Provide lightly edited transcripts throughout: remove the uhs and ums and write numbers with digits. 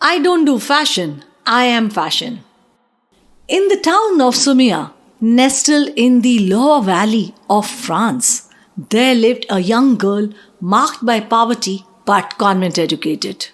I don't do fashion, I am fashion. In the town of Sumia, nestled in the Loire Valley of France, there lived a young girl marked by poverty but convent educated.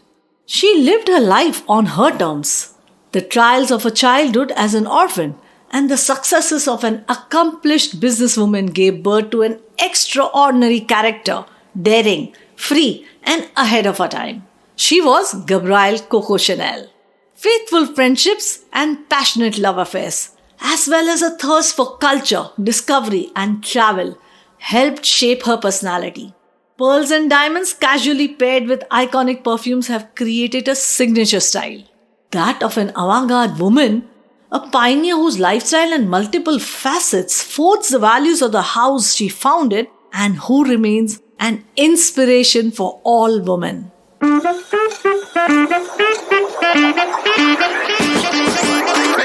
She lived her life on her terms. The trials of her childhood as an orphan and the successes of an accomplished businesswoman gave birth to an extraordinary character, daring, free, and ahead of her time. She was Gabrielle Coco Chanel. Faithful friendships and passionate love affairs, as well as a thirst for culture, discovery, and travel, helped shape her personality. Pearls and diamonds casually paired with iconic perfumes have created a signature style. That of an avant-garde woman, a pioneer whose lifestyle and multiple facets forged the values of the house she founded and who remains an inspiration for all women.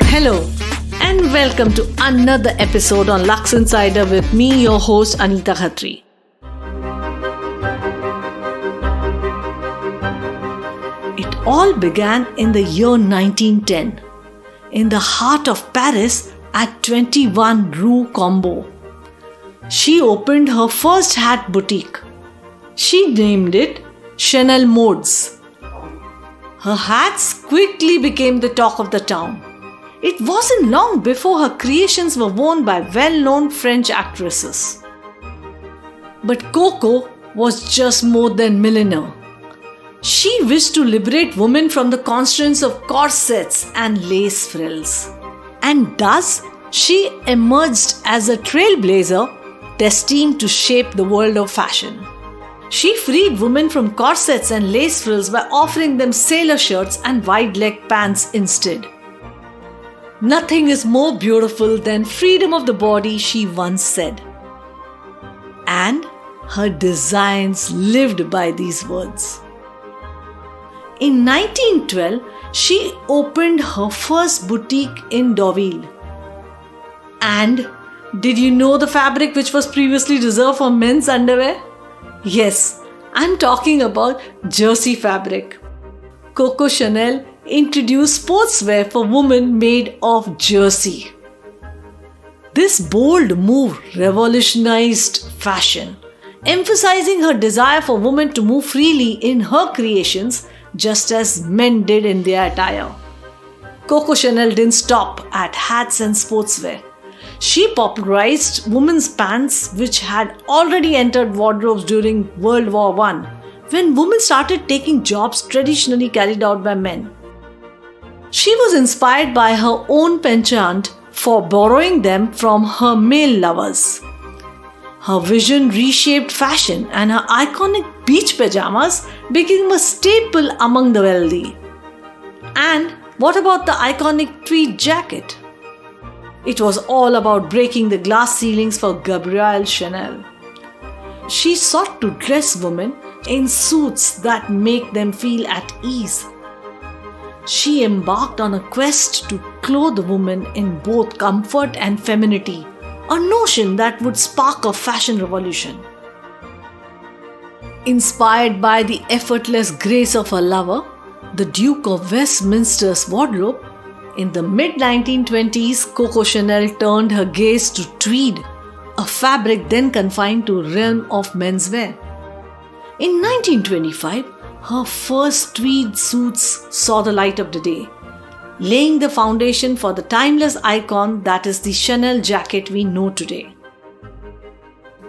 Hello and welcome to another episode on Luxe Insider with me, your host Anita Khatri. It all began in the year 1910, in the heart of Paris at 21 Rue Combo. She opened her first hat boutique. She named it Chanel Modes. Her hats quickly became the talk of the town. It wasn't long before her creations were worn by well-known French actresses. But Coco was just more than milliner. She wished to liberate women from the constraints of corsets and lace frills. And thus, she emerged as a trailblazer destined to shape the world of fashion. She freed women from corsets and lace frills by offering them sailor shirts and wide-leg pants instead. Nothing is more beautiful than freedom of the body, she once said. And her designs lived by these words. In 1912, she opened her first boutique in Deauville. And did you know the fabric which was previously reserved for men's underwear? Yes, I'm talking about jersey fabric. Coco Chanel introduced sportswear for women made of jersey. This bold move revolutionized fashion, emphasizing her desire for women to move freely in her creations just as men did in their attire. Coco Chanel didn't stop at hats and sportswear. She popularized women's pants which had already entered wardrobes during World War I, when women started taking jobs traditionally carried out by men. She was inspired by her own penchant for borrowing them from her male lovers. Her vision reshaped fashion and her iconic beach pajamas became a staple among the wealthy. And what about the iconic tweed jacket? It was all about breaking the glass ceilings for Gabrielle Chanel. She sought to dress women in suits that make them feel at ease. She embarked on a quest to clothe women in both comfort and femininity, a notion that would spark a fashion revolution. Inspired by the effortless grace of her lover, the Duke of Westminster's wardrobe, in the mid-1920s, Coco Chanel turned her gaze to tweed, a fabric then confined to the realm of menswear. In 1925, her first tweed suits saw the light of the day, laying the foundation for the timeless icon that is the Chanel jacket we know today.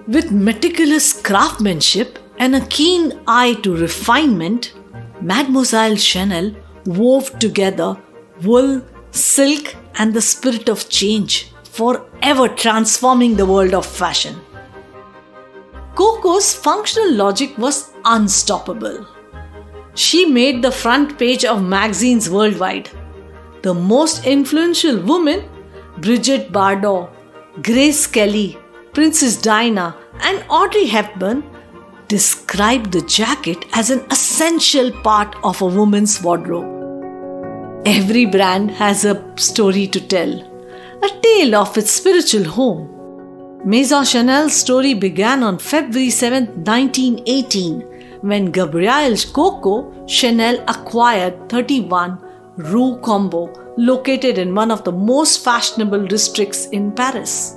With meticulous craftsmanship and a keen eye to refinement, Mademoiselle Chanel wove together wool, silk, and the spirit of change, forever transforming the world of fashion. Coco's functional logic was unstoppable. She made the front page of magazines worldwide. The most influential women, Brigitte Bardot, Grace Kelly, Princess Diana, and Audrey Hepburn, described the jacket as an essential part of a woman's wardrobe. Every brand has a story to tell, a tale of its spiritual home. Maison Chanel's story began on February 7, 1918, when Gabrielle Coco Chanel acquired 31 Rue Combo, located in one of the most fashionable districts in Paris.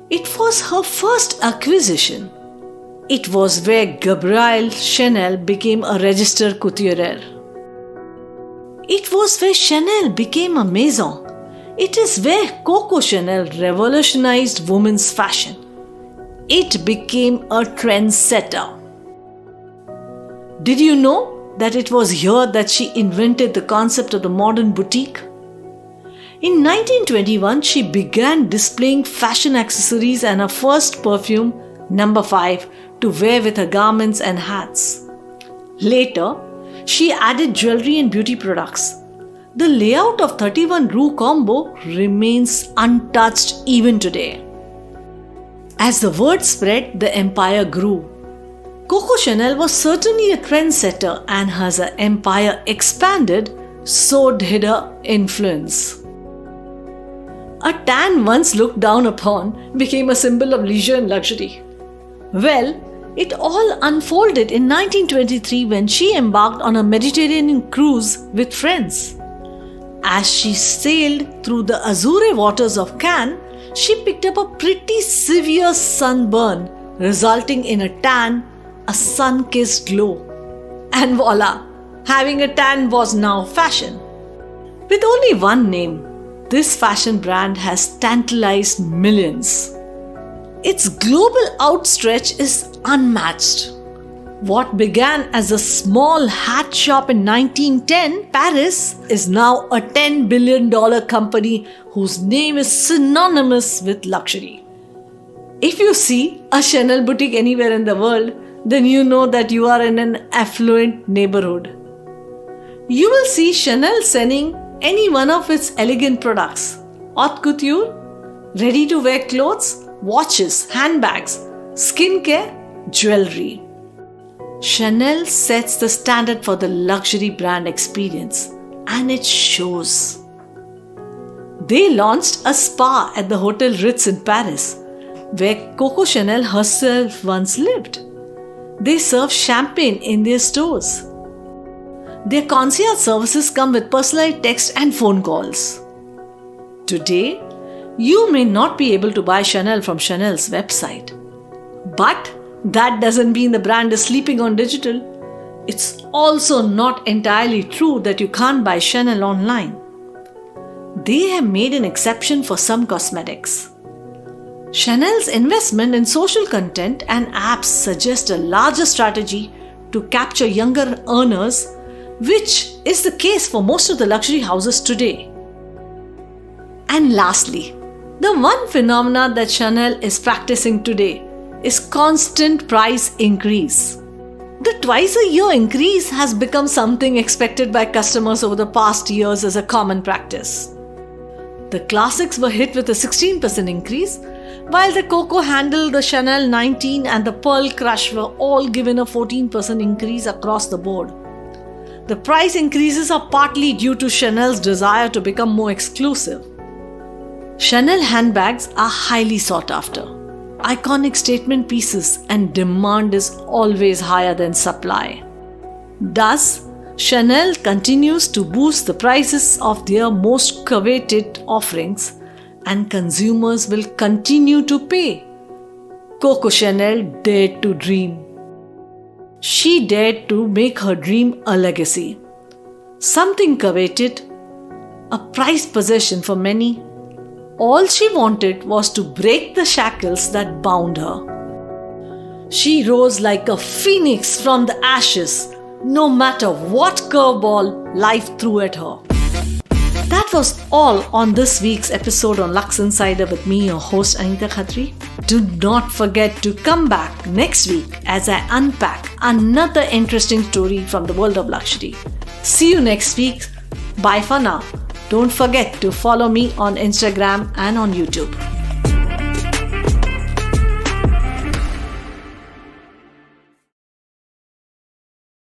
It was her first acquisition. It was where Gabrielle Chanel became a registered couturier. It was where Chanel became a maison. It is where Coco Chanel revolutionized women's fashion. It became a trendsetter. Did you know that it was here that she invented the concept of the modern boutique? In 1921, she began displaying fashion accessories and her first perfume, No. 5, to wear with her garments and hats. Later, she added jewelry and beauty products. The layout of 31 Rue Combo remains untouched even today. As the word spread, the empire grew. Coco Chanel was certainly a trendsetter, and as her empire expanded, so did her influence. A tan once looked down upon became a symbol of leisure and luxury. Well, it all unfolded in 1923 when she embarked on a Mediterranean cruise with friends. As she sailed through the azure waters of Cannes, she picked up a pretty severe sunburn, resulting in a tan, a sun-kissed glow. And voila, having a tan was now fashion. With only one name, this fashion brand has tantalized millions. Its global outstretch is unmatched. What began as a small hat shop in 1910, Paris is now a $10 billion company whose name is synonymous with luxury. If you see a Chanel boutique anywhere in the world, then you know that you are in an affluent neighborhood. You will see Chanel selling any one of its elegant products: haute couture, ready-to-wear clothes, watches, handbags, skincare, jewelry. Chanel sets the standard for the luxury brand experience, and it shows. They launched a spa at the Hotel Ritz in Paris, where Coco Chanel herself once lived. They serve champagne in their stores. Their concierge services come with personalized text and phone calls. Today, you may not be able to buy Chanel from Chanel's website. But that doesn't mean the brand is sleeping on digital. It's also not entirely true that you can't buy Chanel online. They have made an exception for some cosmetics. Chanel's investment in social content and apps suggest a larger strategy to capture younger earners, which is the case for most of the luxury houses today. And lastly, the one phenomena that Chanel is practicing today is constant price increase. The twice-a-year increase has become something expected by customers over the past years as a common practice. The classics were hit with a 16% increase, while the Coco handled, the Chanel 19 and the Pearl Crush were all given a 14% increase across the board. The price increases are partly due to Chanel's desire to become more exclusive. Chanel handbags are highly sought after, iconic statement pieces, and demand is always higher than supply. Thus, Chanel continues to boost the prices of their most coveted offerings, and consumers will continue to pay. Coco Chanel dared to dream. She dared to make her dream a legacy. Something coveted, a prized possession for many. All she wanted was to break the shackles that bound her. She rose like a phoenix from the ashes, no matter what curveball life threw at her. That was all on this week's episode on Luxe Insider with me, your host Anita Khatri. Do not forget to come back next week as I unpack another interesting story from the world of luxury. See you next week. Bye for now. Don't forget to follow me on Instagram and on YouTube.